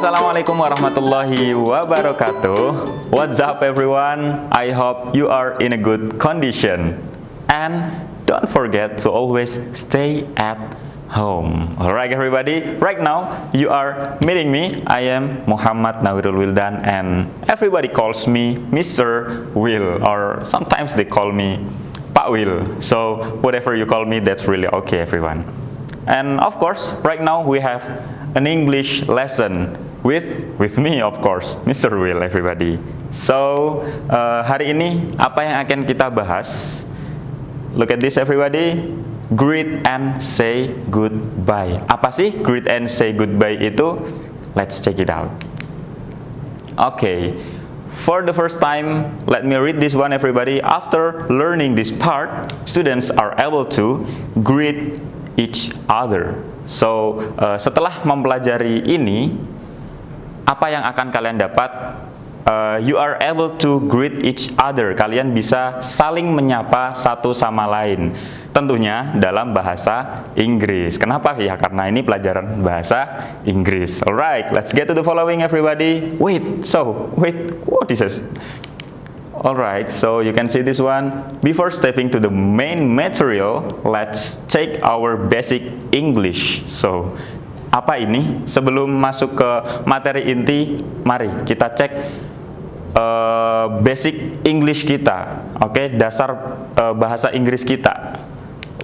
Assalamualaikum warahmatullahi wabarakatuh. What's up everyone? I hope you are in a good condition. And don't forget to always stay at home. Alright everybody, right now you are meeting me. I am Muhammad Nawirul Wildan and everybody calls me Mr. Will, or sometimes they call me Pak Will. So whatever you call me, that's really okay everyone. And of course, right now we have an English lesson with me of course, Mr. Will everybody. So hari ini apa yang akan kita bahas? Look at this everybody. Greet and say goodbye. Apa sih greet and say goodbye itu? Let's check it out. Okay. For the first time, let me read this one everybody. After learning this part, students are able to greet each other. So, setelah mempelajari ini, apa yang akan kalian dapat? You are able to greet each other. Kalian bisa saling menyapa satu sama lain. Tentunya dalam bahasa Inggris. Kenapa? Ya karena ini pelajaran bahasa Inggris. Alright, let's get to the following everybody. Wait, what is this? Alright, so you can see this one. Before stepping to the main material, let's check our basic English. So, apa ini? Sebelum masuk ke materi inti, mari kita cek basic English kita. Oke, dasar bahasa Inggris kita.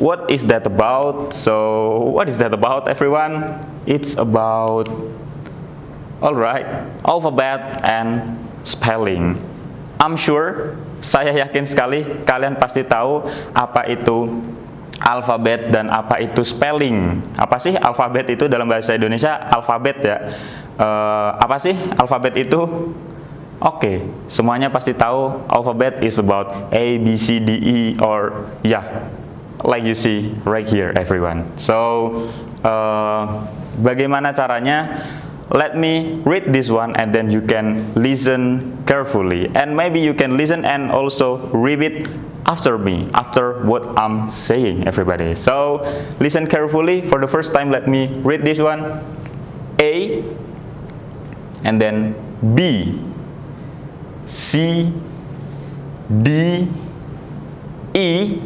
What is that about? So, what is that about everyone? It's about, alright, alphabet and spelling. I'm sure, saya yakin sekali kalian pasti tahu apa itu alfabet dan apa itu spelling. Apa sih alfabet itu dalam bahasa Indonesia? Alfabet ya. Apa sih alfabet itu? Oke, semuanya pasti tahu alphabet is about A, B, C, D, E, or like you see right here everyone. So, bagaimana caranya? Let me read this one and then you can listen carefully. And maybe you can listen and also repeat after me, after what I'm saying everybody. So, listen carefully. For the first time, let me read this one. A, and then B, C, D, E,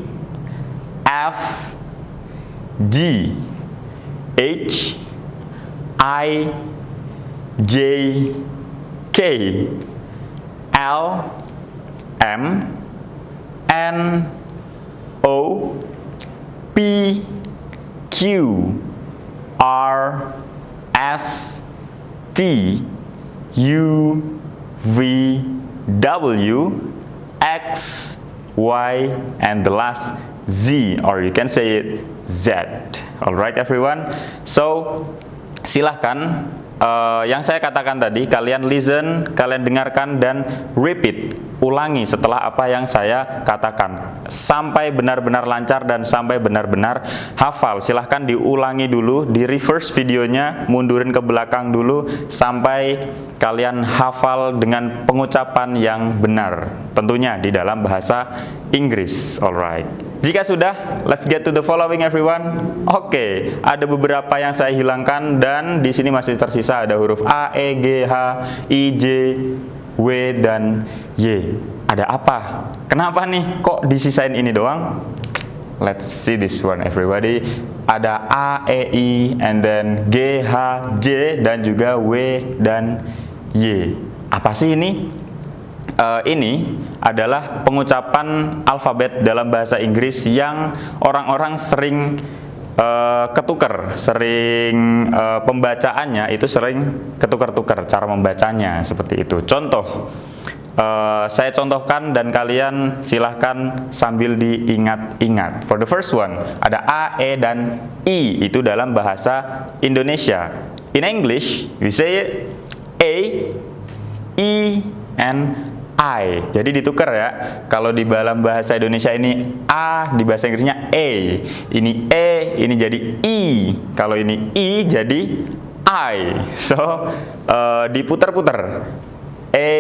F, G, H, I, J, K, L, M, N, O, P, Q, R, S, T, U, V, W, X, Y, and the last Z, or you can say it Z. Alright everyone. So, silahkan yang saya katakan tadi, kalian listen, kalian dengarkan dan repeat, ulangi setelah apa yang saya katakan sampai benar-benar lancar dan sampai benar-benar hafal. Silahkan diulangi dulu, di reverse videonya, mundurin ke belakang dulu sampai kalian hafal dengan pengucapan yang benar, tentunya di dalam bahasa Inggris. Alright. Jika sudah, let's get to the following everyone. Oke, ada beberapa yang saya hilangkan dan di sini masih tersisa ada huruf A, E, G, H, I, J, W, dan Y. Ada apa? Kenapa nih kok disisain ini doang? Let's see this one everybody. Ada A, E, I, and then G, H, J, dan juga W dan Y. Apa sih ini? Ini adalah pengucapan alfabet dalam bahasa Inggris yang orang-orang sering ketukar, sering pembacaannya itu sering ketukar-tukar cara membacanya seperti itu. Contoh, saya contohkan dan kalian silahkan sambil diingat-ingat. For the first one, ada A, E, dan I, itu dalam bahasa Indonesia. In English, we say it A, I, and I. Jadi ditukar ya. Kalau di dalam bahasa Indonesia ini A, di bahasa Inggrisnya E. Ini E, ini jadi I. Kalau ini I jadi I. So, diputar-putar. A,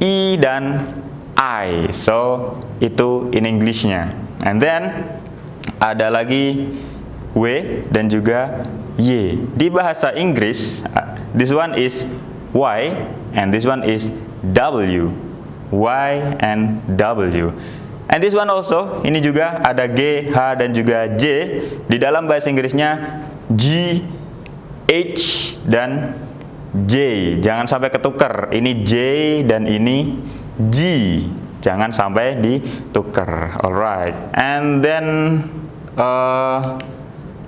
I, dan I. So, itu in English-nya. And then, ada lagi W dan juga Y. Di bahasa Inggris, This one is Y and this one is W. Y and W. And this one also, ini juga ada G, H, dan juga J. Di dalam bahasa Inggrisnya G, H, dan J. Jangan sampai ketukar. Ini J dan ini G. Jangan sampai ditukar. Alright. And then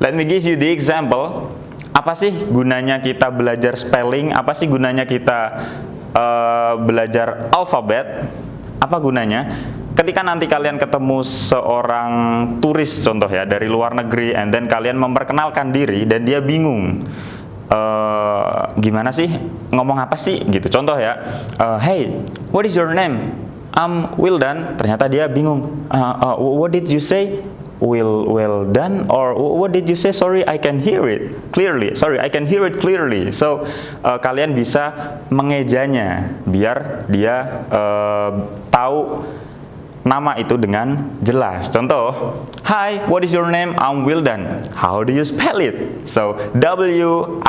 let me give you the example. Apa sih gunanya kita belajar spelling? Apa sih gunanya kita belajar alfabet? Apa gunanya? Ketika nanti kalian ketemu seorang turis contoh ya dari luar negeri, and then kalian memperkenalkan diri dan dia bingung, gimana sih ngomong apa sih gitu. Contoh ya, hey, what is your name? I'm Wildan. Ternyata dia bingung. What did you say? Well done, or what did you say? Sorry, I can hear it clearly. Sorry, I can hear it clearly. So kalian bisa mengejanya biar dia tahu nama itu dengan jelas. Contoh, hi, what is your name? I'm Wildan. How do you spell it? So W-I-L-D-A-N,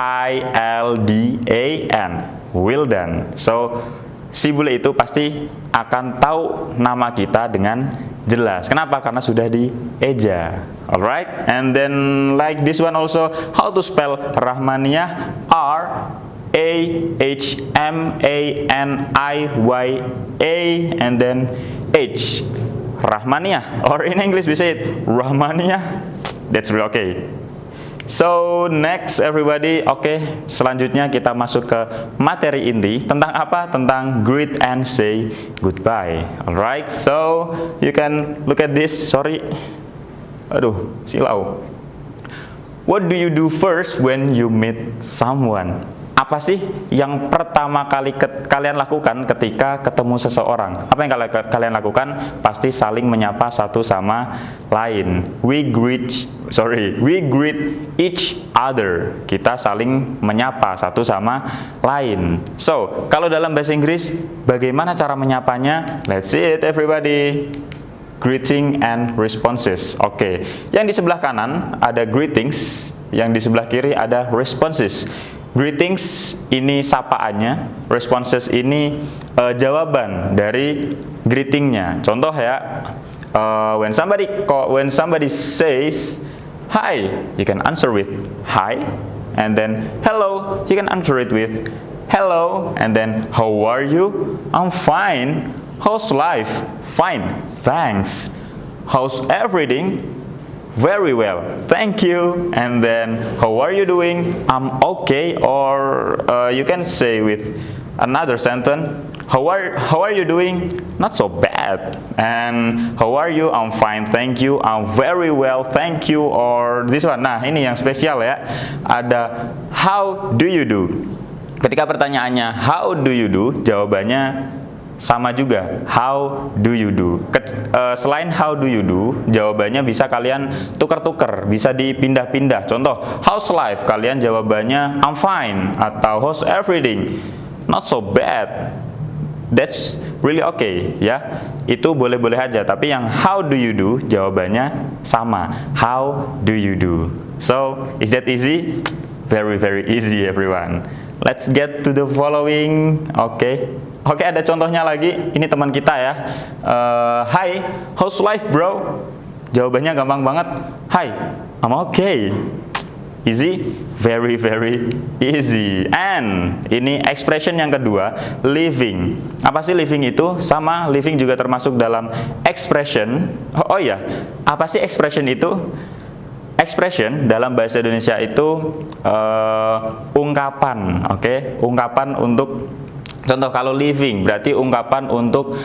Wildan. So si bule itu pasti akan tahu nama kita dengan jelas. Kenapa? Karena sudah dieja. Alright, and then like this one also, how to spell Rahmaniyah? R-A-H-M-A-N-I-Y-A and then H. Rahmaniyah, or in English we say it Rahmaniyah. That's really okay. So next everybody, okay, selanjutnya kita masuk ke materi inti. Tentang apa? Tentang greet and say goodbye. Alright, so you can look at this. Sorry, aduh, silau. What do you do first when you meet someone? Apa sih yang pertama kali kalian lakukan ketika ketemu seseorang? Apa yang kalian lakukan? Pasti saling menyapa satu sama lain. We greet each other. Kita saling menyapa satu sama lain. So, kalau dalam bahasa Inggris, bagaimana cara menyapanya? Let's see it everybody. Greeting and responses. Oke, yang di sebelah kanan ada greetings, yang di sebelah kiri ada responses. Greetings ini sapaannya, responses ini jawaban dari greetingnya. Contoh ya, when somebody says hi, you can answer with hi, and then hello, you can answer it with hello, and then how are you? I'm fine. How's life? Fine, thanks. How's everything? Very well, thank you. And then how are you doing? I'm okay. Or you can say with another sentence, how are you doing? Not so bad. And how are you? I'm fine, thank you. I'm very well, thank you. Or this one, nah ini yang spesial ya, ada how do you do. Ketika pertanyaannya how do you do, jawabannya sama juga, how do you do. Selain how do you do, jawabannya bisa kalian tukar-tukar, bisa dipindah-pindah. Contoh, how's life? Kalian jawabannya I'm fine, atau how's everything? Not so bad. That's really okay, ya. Itu boleh-boleh aja, tapi yang how do you do, jawabannya sama, how do you do. So, is that easy? Very, very easy everyone. Let's get to the following. Oke, ada contohnya lagi. Ini teman kita ya. Hi, how's life bro? Jawabannya gampang banget. Hi, I'm okay. Easy? Very, very easy. And ini expression yang kedua, living. Apa sih living itu? Sama, living juga termasuk dalam expression. Oh iya, apa sih expression itu? Expression dalam bahasa Indonesia itu ungkapan, oke? Ungkapan untuk, contoh kalau living berarti ungkapan untuk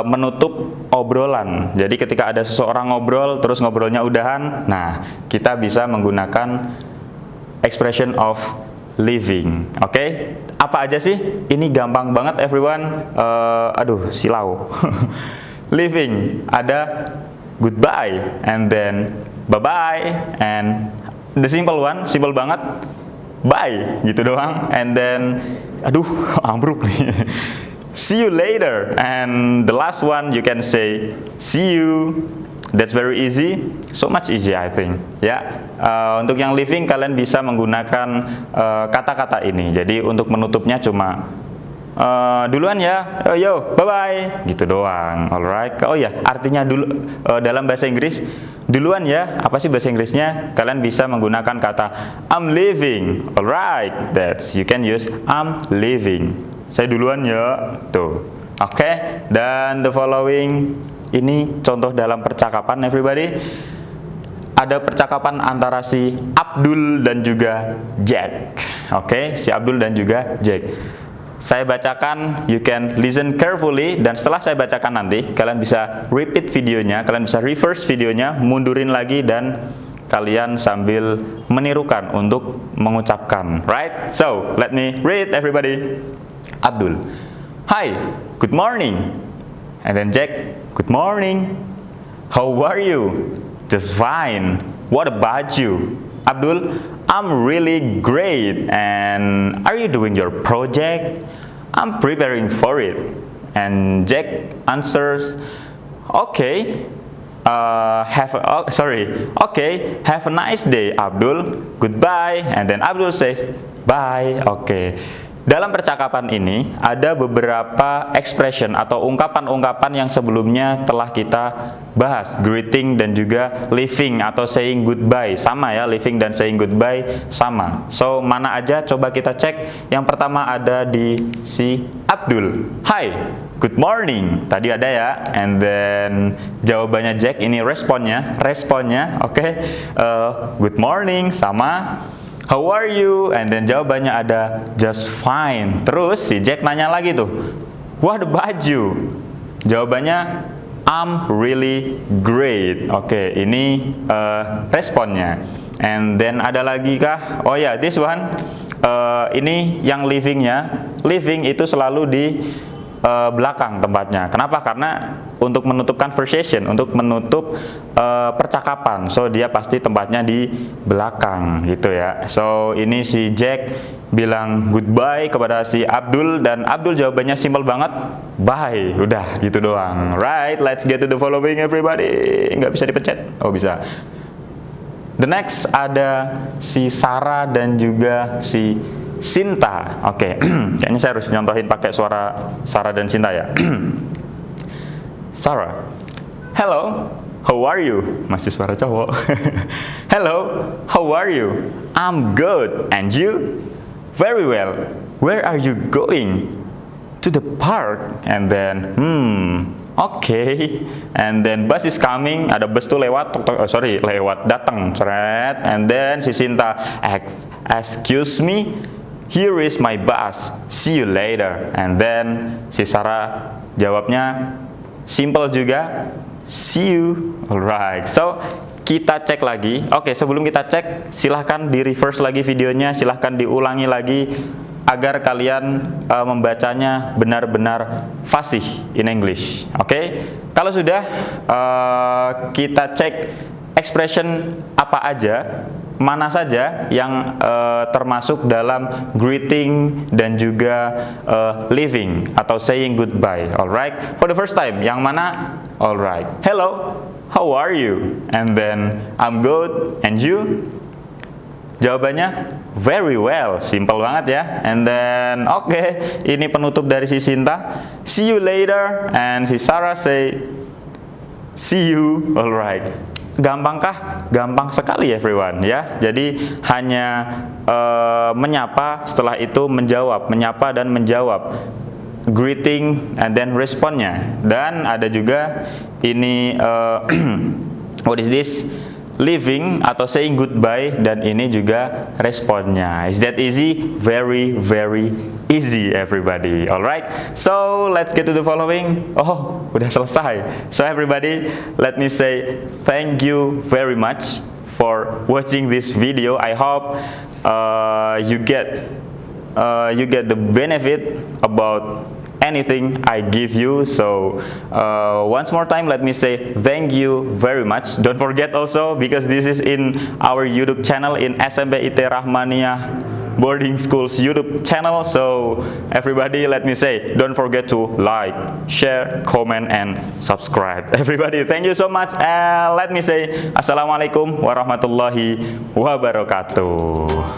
menutup obrolan. Jadi ketika ada seseorang ngobrol terus ngobrolnya udahan, nah kita bisa menggunakan expression of living. Oke? Apa aja sih? Ini gampang banget everyone. Aduh, silau. Living ada goodbye, and then bye-bye, and the simple one, simple banget, bye, gitu doang. And then, aduh, ambruk nih. See you later. And the last one you can say see you. That's very easy, so much easy I think. Ya, untuk yang living kalian bisa menggunakan kata-kata ini. Jadi untuk menutupnya cuma duluan ya, yo, bye bye, gitu doang. Alright. Oh ya, artinya dulu dalam bahasa Inggris duluan ya. Apa sih bahasa Inggrisnya? Kalian bisa menggunakan kata I'm leaving. Alright, that's you can use I'm leaving. Saya duluan ya, tuh. Oke, dan the following ini contoh dalam percakapan everybody. Ada percakapan antara si Abdul dan juga Jack. Oke, si Abdul dan juga Jack. Saya bacakan, you can listen carefully, dan setelah saya bacakan nanti kalian bisa repeat videonya, kalian bisa reverse videonya, mundurin lagi dan kalian sambil menirukan untuk mengucapkan, right? So, let me read everybody. Abdul, hi, good morning. And then Jack, good morning. How are you? Just fine. What about you? Abdul, I'm really great. And are you doing your project? I'm preparing for it. And Jack answers, okay. Okay, have a nice day, Abdul. Goodbye. And then Abdul says, bye. Okay. Dalam percakapan ini ada beberapa expression atau ungkapan-ungkapan yang sebelumnya telah kita bahas. Greeting dan juga leaving atau saying goodbye. Sama ya, leaving dan saying goodbye sama. So, mana aja coba kita cek. Yang pertama ada di si Abdul. Hi, good morning. Tadi ada ya. And then jawabannya Jack, ini responnya. Oke. Good morning sama. How are you? And then jawabannya ada just fine. Terus si Jack nanya lagi tuh, what about you? Jawabannya I'm really great. Oke, ini responnya. And then ada lagi kah? Oh ya, this one. Ini yang livingnya. Living itu selalu di belakang tempatnya. Kenapa? Karena untuk menutup conversation, untuk menutup percakapan. So dia pasti tempatnya di belakang gitu ya. So ini si Jack bilang goodbye kepada si Abdul dan Abdul jawabannya simple banget, bye. Udah gitu doang. Right, let's get to the following everybody. Nggak bisa dipencet? Oh bisa. The next ada si Sarah dan juga si Sinta. Oke, kayaknya saya harus nyontohin pakai suara Sarah dan Sinta ya. Sarah, hello, how are you? Masih suara cowok. Hello, how are you? I'm good, and you? Very well. Where are you going? To the park. And then, okay. And then bus is coming. Ada bus tuh lewat, datang, seret. And then si Sinta, excuse me, here is my bus. See you later. And then si Sarah jawabnya simple juga, see you. Alright. So kita cek lagi. Oke, sebelum kita cek, silahkan di reverse lagi videonya, silahkan diulangi lagi agar kalian membacanya benar-benar fasih in English. Oke, kalau sudah kita cek expression apa aja, mana saja yang termasuk dalam greeting dan juga leaving atau saying goodbye. Alright, for the first time, yang mana? Alright, hello, how are you? And then I'm good, and you? Jawabannya very well, simple banget ya. And then okay, ini penutup dari si Sinta. See you later, and si Sarah say see you. Alright. Gampangkah? Gampang sekali everyone ya. Jadi hanya menyapa, setelah itu menjawab, menyapa dan menjawab. Greeting and then responnya. Dan ada juga ini what is this? Leaving atau saying goodbye, dan ini juga responnya. Is that easy? Very, very easy everybody. Alright, so let's get to the following. Oh, udah selesai. So everybody, let me say thank you very much for watching this video. I hope you get the benefit about anything I give you. So once more time, let me say thank you very much. Don't forget also, because this is in our YouTube channel in SMP IT Rahmaniyah Boarding School's YouTube channel. So everybody, let me say, don't forget to like, share, comment, and subscribe. Everybody, thank you so much. And let me say, Assalamualaikum warahmatullahi wabarakatuh.